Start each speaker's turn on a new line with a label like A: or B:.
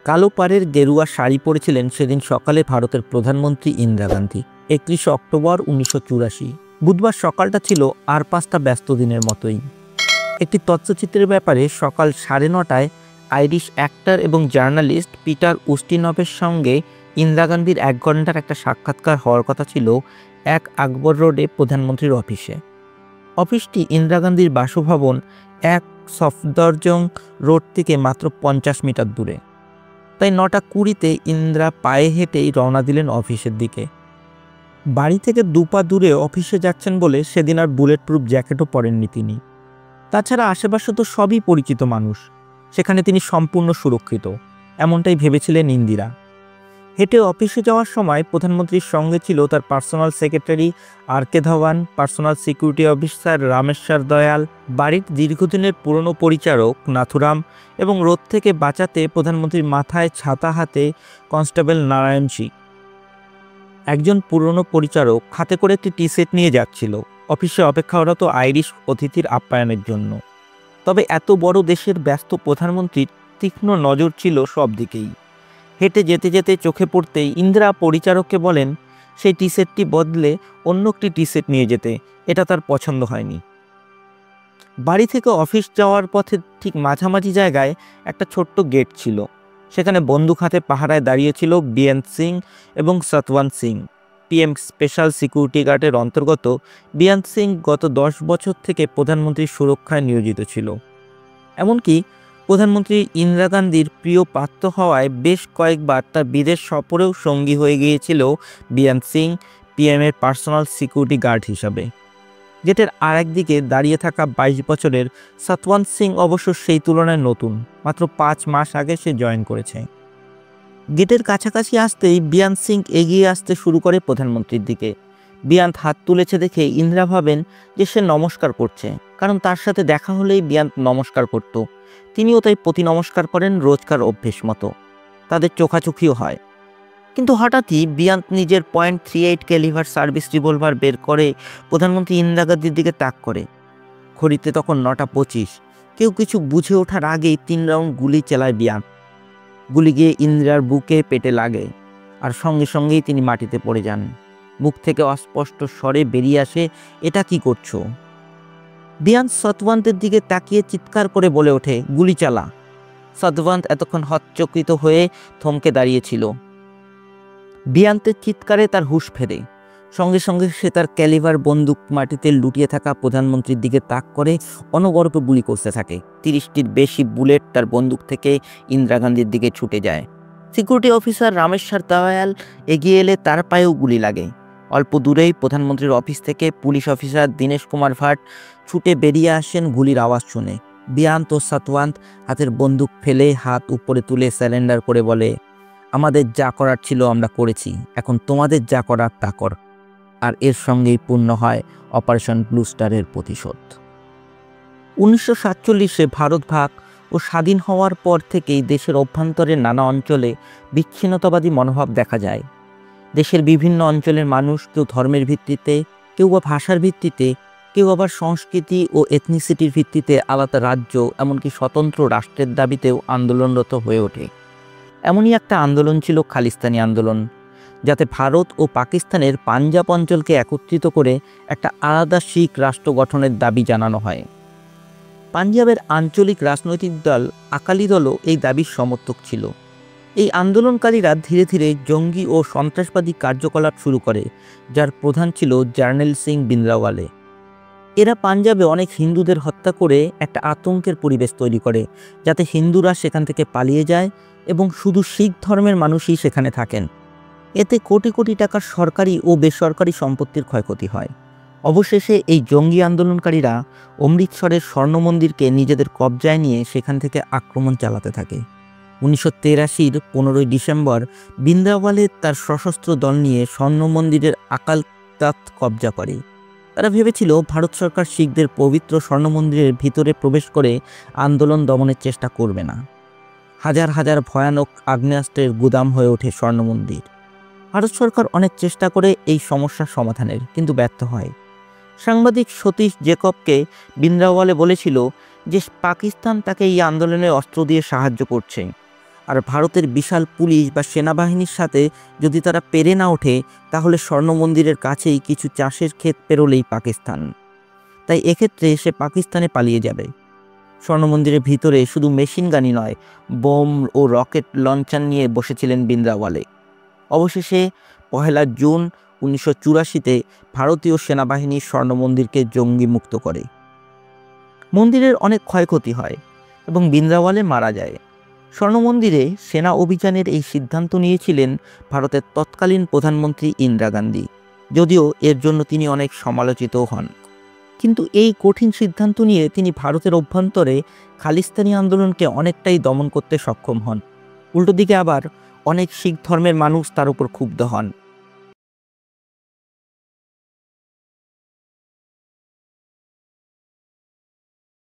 A: কালো পাড়ের গেরুয়া শাড়ি পরেছিলেন সেদিন সকালে ভারতের প্রধানমন্ত্রী ইন্দিরা গান্ধী। 31 অক্টোবর 1984। বুধবার সকালটা ছিল আর 5টা ব্যস্ত দিনের মতোই। একটি তথ্যচিত্রের ব্যাপারে সকাল 9:30টায় আইরিশ অ্যাক্টর এবং জার্নালিস্ট পিটার উস্টিনভের সঙ্গে ইন্দিরা গান্ধীর 1 ঘন্টার একটা সাক্ষাৎকার হওয়ার কথা ছিল এক আকবর রোডে প্রধানমন্ত্রীর অফিসে। অফিসটি ইন্দিরা গান্ধীর বাসভবন এক সফদরজং রোড থেকে মাত্র 50 মিটার দূরে। তাই 9:20-তে ইন্দিরা পায়ে হেঁটেই রওনা দিলেন অফিসের দিকে। বাড়ি থেকে 2 পা দূরে অফিসে যাচ্ছেন বলে সেদিন আর বুলেট প্রুফ জ্যাকেটও পরেননি তিনি। তাছাড়া আশেপাশে তো সবই পরিচিত মানুষ, সেখানে তিনি সম্পূর্ণ সুরক্ষিত, এমনটাই ভেবেছিলেন ইন্দিরা। হেঁটে অফিসে যাওয়ার সময় প্রধানমন্ত্রীর সঙ্গে ছিল তার personal secretary R K. Dhawan, personal security officer Rameshwar Dayal, বাড়ির দীর্ঘদিনের পুরনো পরিচারক নাথুরাম এবং রোদ থেকে বাঁচাতে প্রধানমন্ত্রীর মাথায় ছাতা হাতে কনস্টেবল নারায়ণ সিং। একজন পুরনো পরিচারক হাতে করে একটি টি-সেট নিয়ে যাচ্ছিল অফিসে অপেক্ষারত আইরিশ অতিথির আপ্যায়নের জন্য। তবে এত বড় দেশের ব্যস্ত প্রধানমন্ত্রীর তীক্ষ্ণ নজর ছিল সব দিকেই। হেঁটে যেতে যেতে চোখে পড়তেই ইন্দিরা পরিচারককে বলেন সেই টি-সেটটি বদলে অন্য একটি টি-সেট নিয়ে যেতে, এটা তার পছন্দ হয়নি। বাড়ি থেকে অফিস যাওয়ার পথে ঠিক মাঝামাঝি জায়গায় একটা ছোট্ট গেট ছিল, সেখানে বন্দুক হাতে পাহারায় দাঁড়িয়েছিল বিরেন সিং এবং সতওয়ান্ত সিং। পিএম স্পেশাল সিকিউরিটি গার্ডের অন্তর্গত বিরেন সিং গত 10 বছর থেকে প্রধানমন্ত্রীর সুরক্ষায় নিয়োজিত ছিল। এমনকি প্রধানমন্ত্রী ইন্দিরা গান্ধীর প্রিয় পাত্র হওয়ায় বেশ কয়েকবার তার বিদেশ সফরেও সঙ্গী হয়ে গিয়েছিল বিরেন সিং পিএমের পার্সোনাল সিকিউরিটি গার্ড হিসাবে। গেটের আরেক দিকে দাঁড়িয়ে থাকা 22 বছরের সতওয়ান্ত সিং অবশ্য সেই তুলনায় নতুন, মাত্র 5 মাস আগে সে জয়েন করেছে। গেটের কাছাকাছি আসতেই বিরেন সিং এগিয়ে আসতে শুরু করে প্রধানমন্ত্রীর দিকে। বিরেন হাত তুলেছে দেখে ইন্দিরা ভাবেন যে সে নমস্কার করছে, কারণ তার সাথে দেখা হলেই বিরেন নমস্কার করত। তিনিও তাই প্রতি নমস্কার করেন রোজকার অভ্যেস মতো, তাদের চোখাচোখিও হয়। কিন্তু হঠাৎই বিরেন নিজের .38 ক্যালিভার সার্ভিস রিভলভার বের করে প্রধানমন্ত্রী ইন্দিরা গান্ধীর দিকে তাক করে। ঘড়িতে তখন 9:25। কেউ কিছু বুঝে ওঠার আগেই 3 রাউন্ড গুলি চালায় বিরেন। গুলি গিয়ে ইন্দিরার বুকে পেটে লাগে আর সঙ্গে সঙ্গেই তিনি মাটিতে পড়ে যান। মুখ থেকে অস্পষ্ট স্বরে বেরিয়ে আসে, এটা কি করছো? বিরেন সতওয়ান্তের দিকে তাকিয়ে চিৎকার করে বলে ওঠে, গুলি চালা। সতওয়ান্ত এতক্ষণ হতচকিত হয়ে থমকে দাঁড়িয়েছিল। বিরেনের চিৎকারে তার হুঁশ ফেরে। সঙ্গে সঙ্গে সে তার ক্যালিভার বন্দুক মাটিতে লুটিয়ে থাকা প্রধানমন্ত্রীর দিকে তাক করে অনবরত গুলি করতে থাকে। 30টির বেশি বুলেট তার বন্দুক থেকে ইন্দিরা গান্ধীর দিকে ছুটে যায়। সিকিউরিটি অফিসার রামেশ্বর দয়াল এগিয়ে এলে তার পায়েও গুলি লাগে। অল্প দূরেই প্রধানমন্ত্রীর অফিস থেকে পুলিশ অফিসার দীনেশ কুমার ভাট ছুটে বেরিয়ে আসেন গুলির আওয়াজ শুনে। বিরেন ও সতওয়ান্ত হাতের বন্দুক ফেলে হাত উপরে তুলে স্যারেন্ডার করে বলে, আমাদের যা করার ছিল আমরা করেছি, এখন তোমাদের যা করার তা কর। আর এর সঙ্গেই পূর্ণ হয় অপারেশন ব্লু স্টারের প্রতিশোধ। 1947-এ ভারত ভাগ ও স্বাধীন হওয়ার পর থেকেই দেশের অভ্যন্তরের নানা অঞ্চলে বিচ্ছিন্নতাবাদী মনোভাব দেখা যায়। দেশের বিভিন্ন অঞ্চলের মানুষ কেউ ধর্মের ভিত্তিতে, কেউ বা ভাষার ভিত্তিতে, কেউ আবার সংস্কৃতি ও এথনিসিটির ভিত্তিতে আলাদা রাজ্য, এমনকি স্বতন্ত্র রাষ্ট্রের দাবিতেও আন্দোলনরত হয়ে ওঠে। এমনই একটা আন্দোলন ছিল খালিস্তানি আন্দোলন, যাতে ভারত ও পাকিস্তানের পাঞ্জাব অঞ্চলকে একত্রিত করে একটা আলাদা শিখ রাষ্ট্র গঠনের দাবি জানানো হয়। পাঞ্জাবের আঞ্চলিক রাজনৈতিক দল আকালি দলও এই দাবির সমর্থক ছিল। এই আন্দোলনকারীরা ধীরে ধীরে জঙ্গি ও সন্ত্রাসবাদী কার্যকলাপ শুরু করে, যার প্রধান ছিল জার্নেল সিং ভিন্দ্রাওয়ালে। এরা পাঞ্জাবে অনেক হিন্দুদের হত্যা করে একটা আতঙ্কের পরিবেশ তৈরি করে, যাতে হিন্দুরা সেখান থেকে পালিয়ে যায় এবং শুধু শিখ ধর্মের মানুষই সেখানে থাকেন। এতে কোটি কোটি টাকার সরকারি ও বেসরকারি সম্পত্তির ক্ষয়ক্ষতি হয়। অবশেষে এই জঙ্গি আন্দোলনকারীরা অমৃতসরের স্বর্ণ মন্দিরকে নিজেদের কবজায় নিয়ে সেখান থেকে আক্রমণ চালাতে থাকে। 1983-র 15 ডিসেম্বর ভিন্দ্রাওয়ালে তার সশস্ত্র দল নিয়ে স্বর্ণ মন্দিরের আকাল তাখ্ত কবজা করে। তারা ভেবেছিল ভারত সরকার শিখদের পবিত্র স্বর্ণ মন্দিরের ভিতরে প্রবেশ করে আন্দোলন দমনের চেষ্টা করবে না। হাজার হাজার ভয়ানক আগ্নেয়াস্ত্রের গুদাম হয়ে ওঠে স্বর্ণ মন্দির। ভারত সরকার অনেক চেষ্টা করে এই সমস্যার সমাধানের, কিন্তু ব্যর্থ হয়। সাংবাদিক সতীশ জেকবকে ভিন্দ্রাওয়ালে বলেছিল যে পাকিস্তান তাকে এই আন্দোলনে অস্ত্র দিয়ে সাহায্য করছে, আর ভারতের বিশাল পুলিশ বা সেনাবাহিনীর সাথে যদি তারা পেরে না ওঠে, তাহলে স্বর্ণ মন্দিরের কাছেই কিছু চাষের ক্ষেত পেরোলেই পাকিস্তান। তাই এক্ষেত্রে সে পাকিস্তানে পালিয়ে যাবে। স্বর্ণ মন্দিরের ভিতরে শুধু মেশিন গানই নয়, বোম ও রকেট লঞ্চার নিয়ে বসেছিলেন ভিন্দ্রাওয়ালে। অবশেষে 1 জুন 1984-তে ভারতীয় সেনাবাহিনী স্বর্ণ মন্দিরকে জঙ্গি মুক্ত করে। মন্দিরের অনেক ক্ষয়ক্ষতি হয় এবং ভিন্দ্রাওয়ালে মারা যায়। স্বর্ণ মন্দিরে সেনা অভিযানের এই সিদ্ধান্ত নিয়েছিলেন ভারতের তৎকালীন প্রধানমন্ত্রী ইন্দিরা গান্ধী, যদিও এর জন্য তিনি অনেক সমালোচিতও হন। কিন্তু এই কঠিন সিদ্ধান্ত নিয়ে তিনি ভারতের অভ্যন্তরে খালিস্তানি আন্দোলনকে অনেকটাই দমন করতে সক্ষম হন। উল্টো দিকে আবার অনেক শিখ ধর্মের মানুষ তার উপর ক্ষুব্ধ হন।